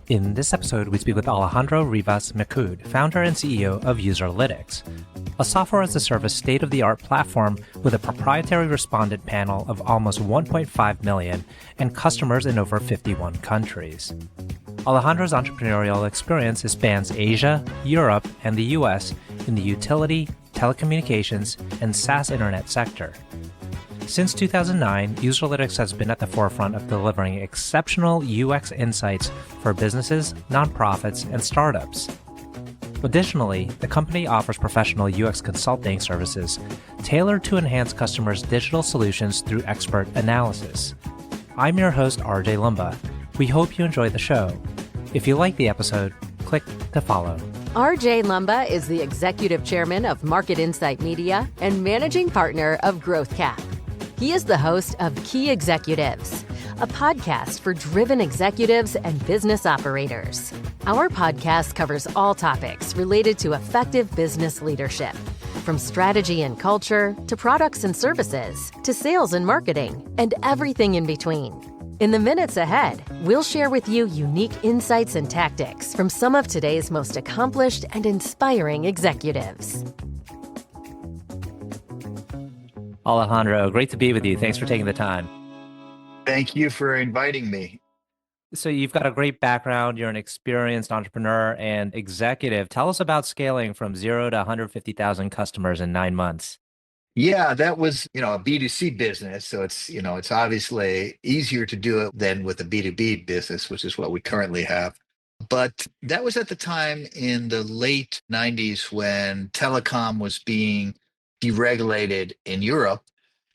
In this episode, we speak with Alejandro Rivas Micoud, founder and CEO of Userlytics, a software-as-a-service state-of-the-art platform with a proprietary respondent panel of almost 1.5 million and customers in over 51 countries. Alejandro's entrepreneurial experience spans Asia, Europe, and the US in the utility, telecommunications, and SaaS Internet sector. Since 2009, Userlytics has been at the forefront of delivering exceptional UX insights for businesses, nonprofits, and startups. Additionally, the company offers professional UX consulting services tailored to enhance customers' digital solutions through expert analysis. I'm your host, RJ Lumba. We hope you enjoy the show. If you like the episode, click to follow. RJ Lumba is the executive chairman of Market Insight Media and managing partner of GrowthCap. He is the host of Key Executives, a podcast for driven executives and business operators. Our podcast covers all topics related to effective business leadership, from strategy and culture to products and services to sales and marketing and everything in between. In the minutes ahead, we'll share with you unique insights and tactics from some of today's most accomplished and inspiring executives. Alejandro, great to be with you. Thanks for taking the time. Thank you for inviting me. So you've got a great background. You're an experienced entrepreneur and executive. Tell us about scaling from 0 to 150,000 customers in 9 months. Yeah, that was, a B2C business. So it's obviously easier to do it than with a B2B business, which is what we currently have. But that was at the time in the late 90s when telecom was being deregulated in Europe.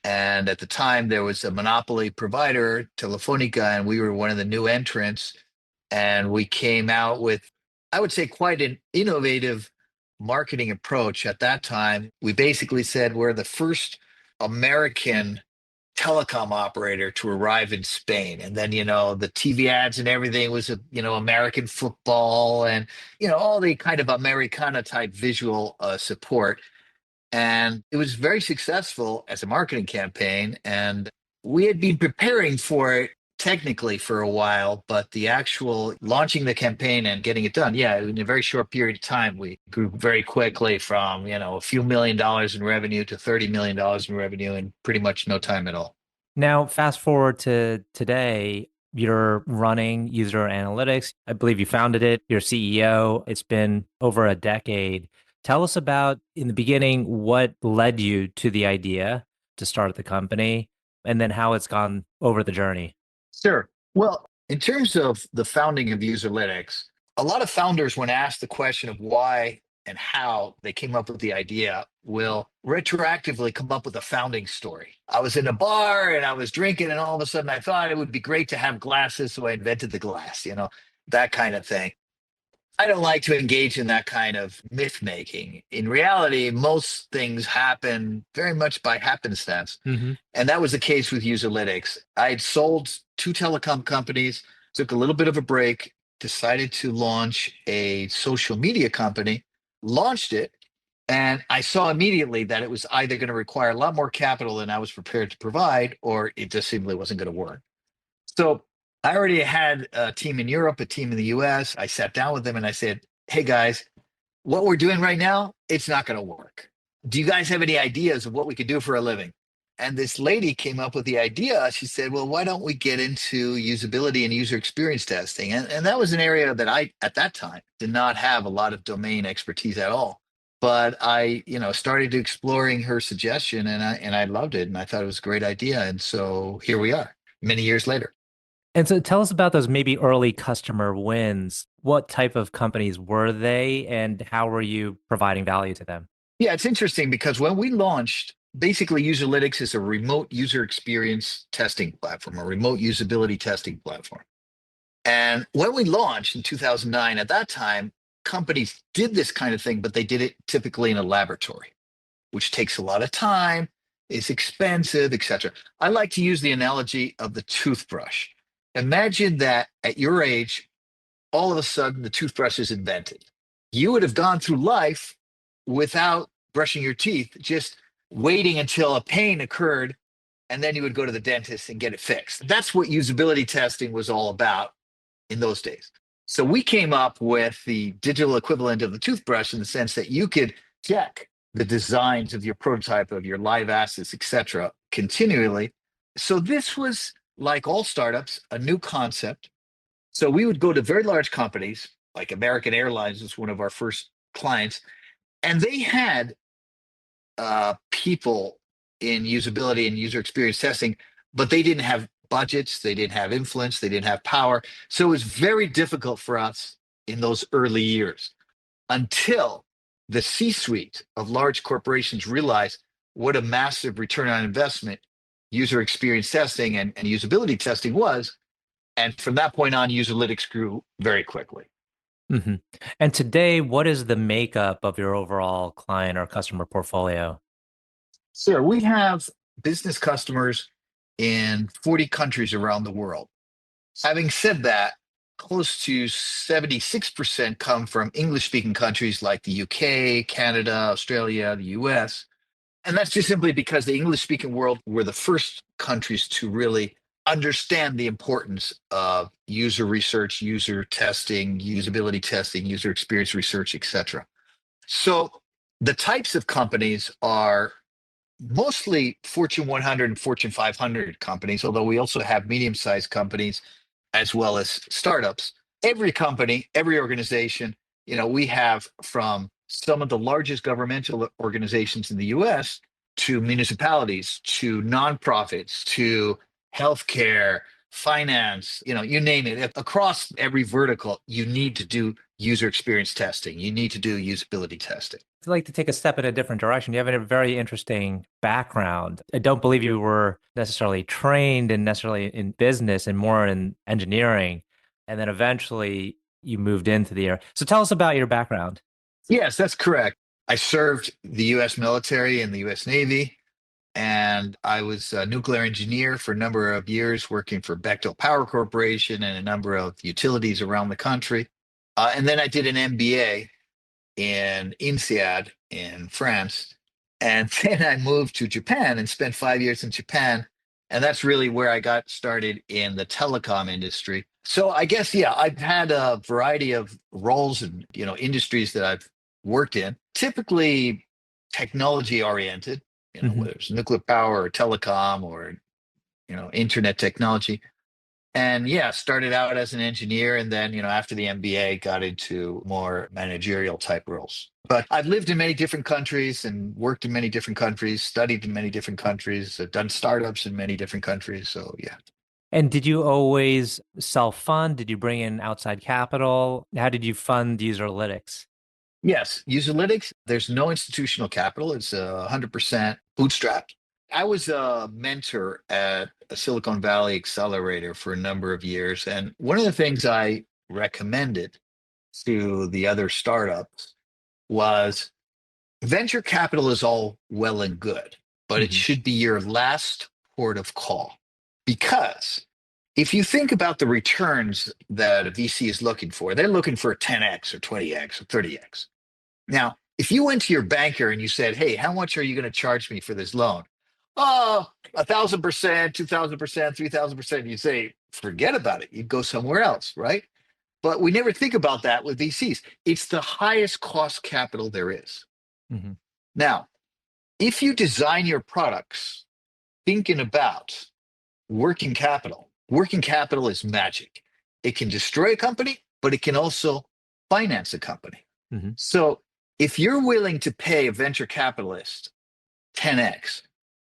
And at the time, there was a monopoly provider, Telefonica, and we were one of the new entrants. And we came out with, I would say, quite an innovative marketing approach at that time. We basically said we're the first American telecom operator to arrive in Spain. And then, the TV ads and everything was, American football and, all the kind of Americana type visual support. And it was very successful as a marketing campaign. And we had been preparing for it technically for a while, but the actual launching the campaign and getting it done, in a very short period of time, we grew very quickly from, a few $1 million in revenue to $30 million in revenue in pretty much no time at all. Now, fast forward to today, you're running Userlytics. I believe you founded it. You're CEO. It's been over a decade. Tell us about, in the beginning, what led you to the idea to start the company, and then how it's gone over the journey. Sure. Well, in terms of the founding of Userlytics, a lot of founders, when asked the question of why and how they came up with the idea, will retroactively come up with a founding story. I was in a bar and I was drinking, and all of a sudden I thought it would be great to have glasses, so I invented the glass, that kind of thing. I don't like to engage in that kind of myth making. In reality, most things happen very much by happenstance. Mm-hmm. And that was the case with Userlytics. I had sold 2 telecom companies, took a little bit of a break, decided to launch a social media company, launched it, and I saw immediately that it was either going to require a lot more capital than I was prepared to provide, or it just simply wasn't going to work. So I already had a team in Europe, a team in the US. I sat down with them and I said, hey guys, what we're doing right now, it's not going to work. Do you guys have any ideas of what we could do for a living? And this lady came up with the idea. She said, well, why don't we get into usability and user experience testing? And that was an area that I, at that time, did not have a lot of domain expertise at all. But I, started exploring her suggestion and I loved it. And I thought it was a great idea. And so here we are, many years later. And so tell us about those maybe early customer wins. What type of companies were they, and how were you providing value to them? Yeah, it's interesting because when we launched, basically Userlytics is a remote user experience testing platform, a remote usability testing platform. And when we launched in 2009, at that time, companies did this kind of thing, but they did it typically in a laboratory, which takes a lot of time, is expensive, etc. I like to use the analogy of the toothbrush. Imagine that at your age, all of a sudden the toothbrush is invented. You would have gone through life without brushing your teeth, just waiting until a pain occurred, and then you would go to the dentist and get it fixed. That's what usability testing was all about in those days. So we came up with the digital equivalent of the toothbrush in the sense that you could check the designs of your prototype, of your live assets, et cetera, continually. So this was, like all startups, a new concept. So we would go to very large companies, like American Airlines was one of our first clients, and they had people in usability and user experience testing, but they didn't have budgets, they didn't have influence, they didn't have power. So it was very difficult for us in those early years until the C-suite of large corporations realized what a massive return on investment user experience testing and usability testing was. And from that point on, Userlytics grew very quickly. Hmm. And today, what is the makeup of your overall client or customer portfolio? Sure, we have business customers in 40 countries around the world. Having said that, close to 76% come from English speaking countries like the UK, Canada, Australia, the US. And that's just simply because the English speaking world were the first countries to really understand the importance of user research, user testing, usability testing, user experience research, etc. So the types of companies are mostly Fortune 100 and Fortune 500 companies, although we also have medium sized companies as well as startups. Every company, every organization, we have from some of the largest governmental organizations in the US to municipalities, to nonprofits, to healthcare, finance, you name it. Across every vertical, you need to do user experience testing. You need to do usability testing. I'd like to take a step in a different direction. You have a very interesting background. I don't believe you were necessarily trained in necessarily in business and more in engineering. And then eventually you moved into the area. So tell us about your background. Yes, that's correct. I served the US military and the US Navy, and I was a nuclear engineer for a number of years, working for Bechtel Power Corporation and a number of utilities around the country. And then I did an MBA in INSEAD in France. And then I moved to Japan and spent 5 years in Japan. And that's really where I got started in the telecom industry. So I guess, yeah, I've had a variety of roles and, industries that I've worked in, typically technology oriented, Hmm. whether it's nuclear power or telecom or, internet technology. And yeah, started out as an engineer and then, after the MBA, got into more managerial type roles. But I've lived in many different countries and worked in many different countries, studied in many different countries, I've done startups in many different countries. So yeah. And did you always self-fund? Did you bring in outside capital? How did you fund Userlytics? Yes, Userlytics, there's no institutional capital. It's 100% bootstrapped. I was a mentor at a Silicon Valley accelerator for a number of years. And one of the things I recommended to the other startups was venture capital is all well and good, but it Hmm. should be your last port of call. Because if you think about the returns that a VC is looking for, they're looking for a 10x or 20x or 30x. Now, if you went to your banker and you said, "Hey, how much are you going to charge me for this loan?" Oh, 1,000%, 2,000%, 3,000%. You say, forget about it. You'd go somewhere else, right? But we never think about that with VCs. It's the highest cost capital there is. Hmm. Now, if you design your products thinking about working capital is magic. It can destroy a company, but it can also finance a company. Hmm. So if you're willing to pay a venture capitalist 10x,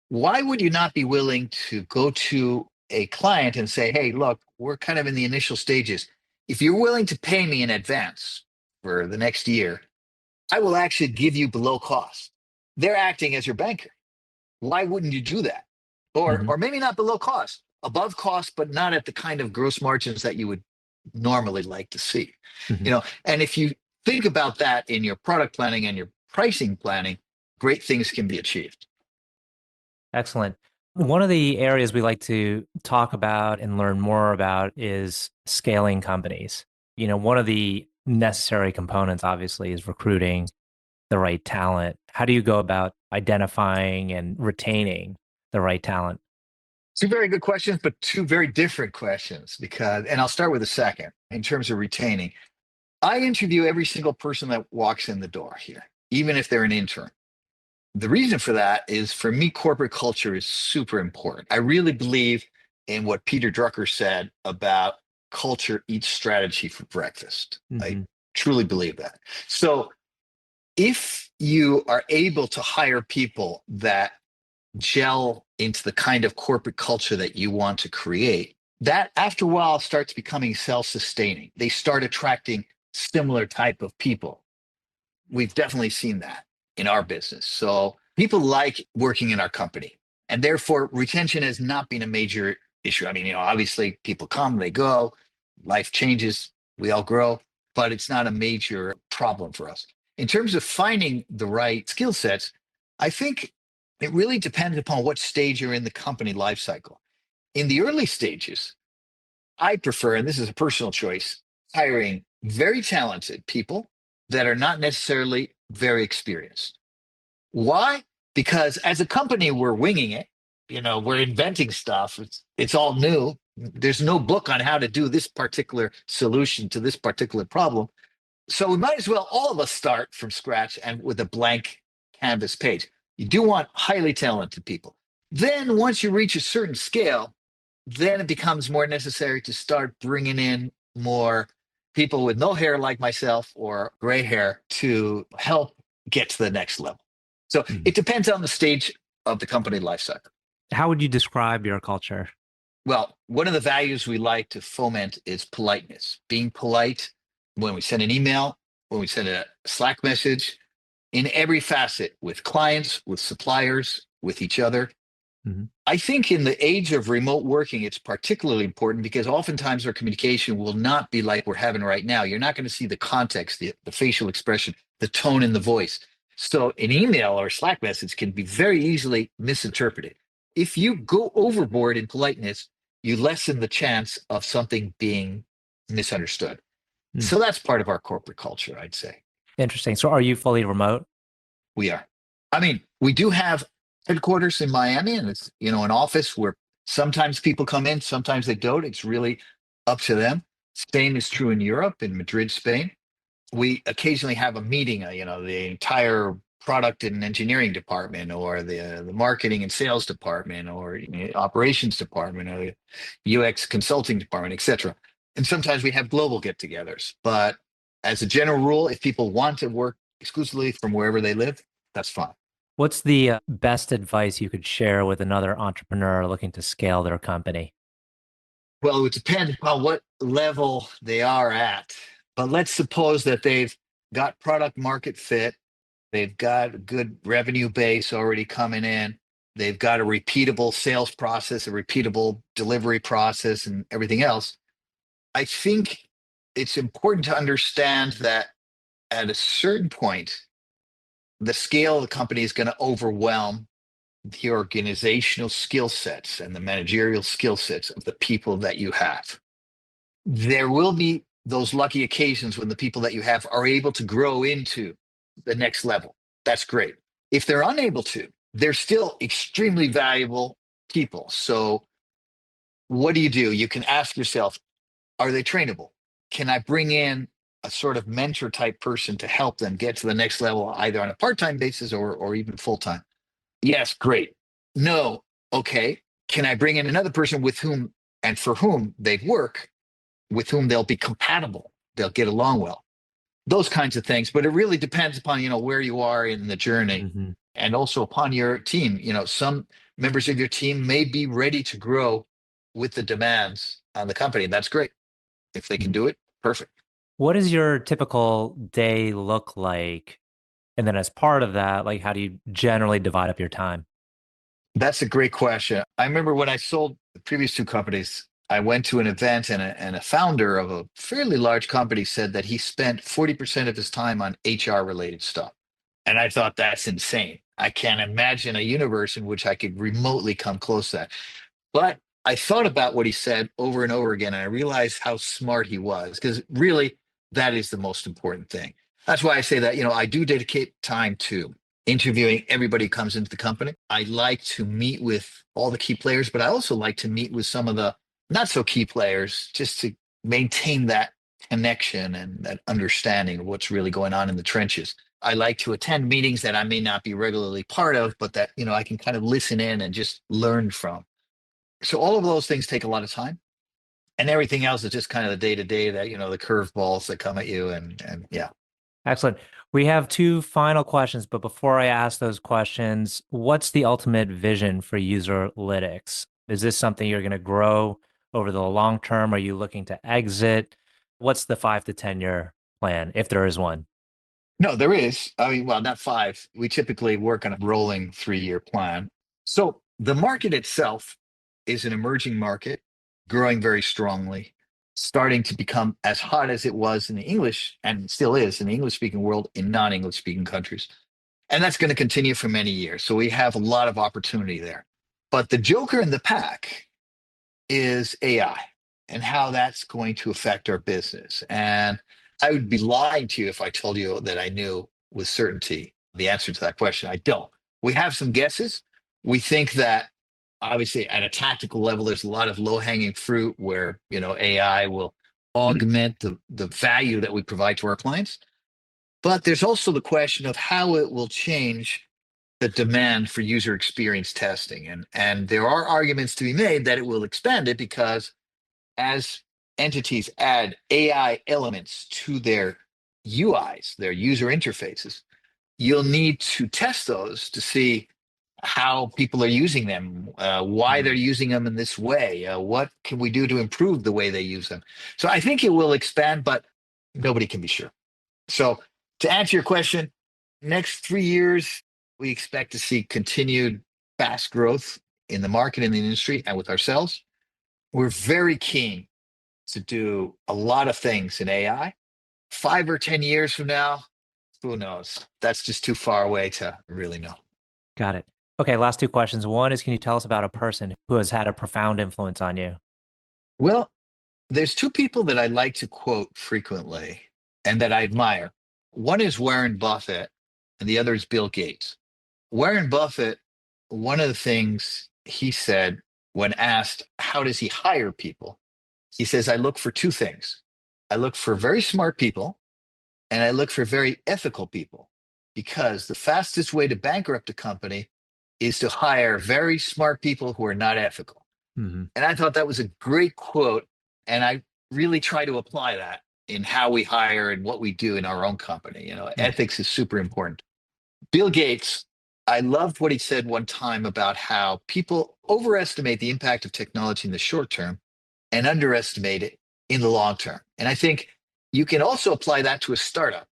why would you not be willing to go to a client and say, "Hey, look, we're kind of in the initial stages. If you're willing to pay me in advance for the next year, I will actually give you below cost." They're acting as your banker. Why wouldn't you do that? Or Hmm. or maybe not below cost, above cost, but not at the kind of gross margins that you would normally like to see. Hmm. And if you think about that in your product planning and your pricing planning, great things can be achieved. Excellent. One of the areas we like to talk about and learn more about is scaling companies. One of the necessary components, obviously, is recruiting the right talent. How do you go about identifying and retaining the right talent? Two very good questions, but two very different questions and I'll start with the second in terms of retaining. I interview every single person that walks in the door here, even if they're an intern. The reason for that is for me, corporate culture is super important. I really believe in what Peter Drucker said about culture eats strategy for breakfast. I Hmm. truly believe that. So if you are able to hire people that gel into the kind of corporate culture that you want to create, that after a while starts becoming self-sustaining. They start attracting similar type of people. We've definitely seen that in our business. So people like working in our company, and therefore retention has not been a major issue. I mean, obviously people come, they go, life changes, we all grow, but it's not a major problem for us. In terms of finding the right skill sets, I think it really depends upon what stage you're in the company life cycle. In the early stages, I prefer, and this is a personal choice, hiring very talented people that are not necessarily very experienced. Why? Because as a company, we're winging it. We're inventing stuff. It's all new. There's no book on how to do this particular solution to this particular problem. So we might as well all of us start from scratch and with a blank canvas page. You do want highly talented people. Then once you reach a certain scale, then it becomes more necessary to start bringing in more people with no hair like myself or gray hair to help get to the next level. So Mhm. it depends on the stage of the company life cycle. How would you describe your culture? Well, one of the values we like to foment is politeness, being polite when we send an email, when we send a Slack message, in every facet with clients, with suppliers, with each other. Mhm. I think in the age of remote working, it's particularly important because oftentimes our communication will not be like we're having right now. You're not going to see the context, the facial expression, the tone in the voice. So an email or Slack message can be very easily misinterpreted. If you go overboard in politeness, you lessen the chance of something being misunderstood. Mm. So that's part of our corporate culture, I'd say. Interesting. So are you fully remote? We are. I mean, we do have headquarters in Miami, and it's an office where sometimes people come in, sometimes they don't. It's really up to them. Same is true in Europe, in Madrid, Spain. We occasionally have a meeting. The entire product and engineering department, or the marketing and sales department, or operations department, or the UX consulting department, etc. And sometimes we have global get-togethers. But as a general rule, if people want to work exclusively from wherever they live, that's fine. What's the best advice you could share with another entrepreneur looking to scale their company? Well, it would depend upon what level they are at. But let's suppose that they've got product market fit, they've got a good revenue base already coming in, they've got a repeatable sales process, a repeatable delivery process, and everything else. I think it's important to understand that at a certain point, the scale of the company is going to overwhelm the organizational skill sets and the managerial skill sets of the people that you have. There will be those lucky occasions when the people that you have are able to grow into the next level. That's great. If they're unable to, they're still extremely valuable people. So, what do? You can ask yourself, are they trainable? Can I bring in a sort of mentor type person to help them get to the next level, either on a part time basis or even full time? Yes, great. No, okay. Can I bring in another person with whom and for whom they work, with whom they'll be compatible? They'll get along well. Those kinds of things. But it really depends upon, where you are in the journey Hmm. and also upon your team. Some members of your team may be ready to grow with the demands on the company. That's great. If they can do it, perfect. What does your typical day look like? And then as part of that, like how do you generally divide up your time? That's a great question. I remember when I sold the previous two companies, I went to an event and a founder of a fairly large company said that he spent 40% of his time on HR related stuff. And I thought that's insane. I can't imagine a universe in which I could remotely come close to that. But I thought about what he said over and over again, and I realized how smart he was because really that is the most important thing. That's why I say that, I do dedicate time to interviewing everybody who comes into the company. I like to meet with all the key players, but I also like to meet with some of the not so key players just to maintain that connection and that understanding of what's really going on in the trenches. I like to attend meetings that I may not be regularly part of, but that, I can kind of listen in and just learn from. So all of those things take a lot of time. And everything else is just kind of the day to day that, the curveballs that come at you. And yeah. Excellent. We have two final questions, but before I ask those questions, what's the ultimate vision for Userlytics? Is this something you're going to grow over the long term? Are you looking to exit? What's the 5 to 10-year plan, if there is one? No, there is. I mean, well, not five. We typically work on a rolling 3-year plan. So the market itself is an emerging market, growing very strongly, starting to become as hot as it was in the English and still is in the English speaking world in non-English speaking countries. And that's going to continue for many years. So we have a lot of opportunity there. But the joker in the pack is AI and how that's going to affect our business. And I would be lying to you if I told you that I knew with certainty the answer to that question. I don't. We have some guesses. We think that obviously at a tactical level, there's a lot of low-hanging fruit where AI will augment the value that we provide to our clients. But there's also the question of how it will change the demand for user experience testing. And there are arguments to be made that it will expand it because as entities add AI elements to their UIs, their user interfaces, you'll need to test those to see how people are using them, why they're using them in this way, what can we do to improve the way they use them. So I think it will expand, but nobody can be sure. So to answer your question, next 3 years, we expect to see continued fast growth in the market, in the industry, and with ourselves. We're very keen to do a lot of things in AI. 5 or 10 years from now, who knows? That's just too far away to really know. Got it. Okay, last two questions. One is, can you tell us about a person who has had a profound influence on you? Well, there's two people that I like to quote frequently and that I admire. One is Warren Buffett, and the other is Bill Gates. Warren Buffett, one of the things he said when asked, how does he hire people? He says, I look for two things. I look for very smart people, and I look for very ethical people, because the fastest way to bankrupt a company is to hire very smart people who are not ethical. Mm-hmm. And I thought that was a great quote. And I really try to apply that in how we hire and what we do in our own company. Ethics is super important. Bill Gates, I loved what he said one time about how people overestimate the impact of technology in the short term and underestimate it in the long term. And I think you can also apply that to a startup.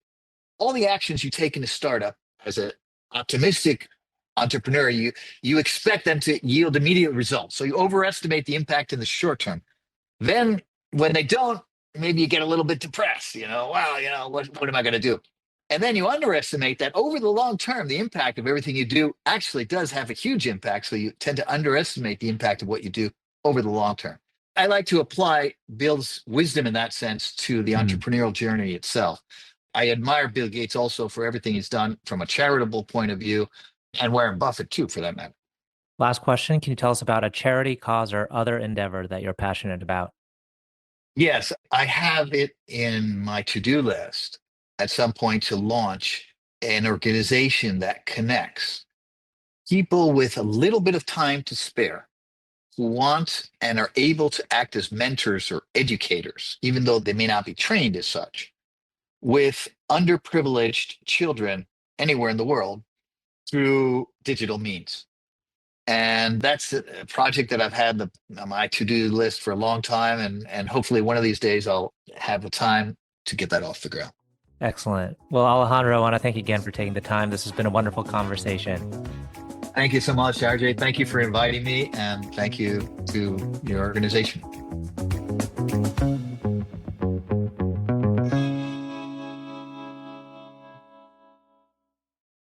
All the actions you take in a startup as an optimistic entrepreneur, you expect them to yield immediate results. So you overestimate the impact in the short term. Then when they don't, maybe you get a little bit depressed, what am I going to do? And then you underestimate that over the long term, the impact of everything you do actually does have a huge impact. So you tend to underestimate the impact of what you do over the long term. I like to apply Bill's wisdom in that sense to the entrepreneurial journey itself. I admire Bill Gates also for everything he's done from a charitable point of view, and Warren Buffett too, for that matter. Last question. Can you tell us about a charity, cause, or other endeavor that you're passionate about? Yes, I have it in my to-do list at some point to launch an organization that connects people with a little bit of time to spare who want and are able to act as mentors or educators, even though they may not be trained as such, with underprivileged children anywhere in the world through digital means. And that's a project that I've had on my to-do list for a long time. And hopefully one of these days I'll have the time to get that off the ground. Excellent. Well, Alejandro, I want to thank you again for taking the time. This has been a wonderful conversation. Thank you so much, RJ. Thank you for inviting me, and thank you to your organization.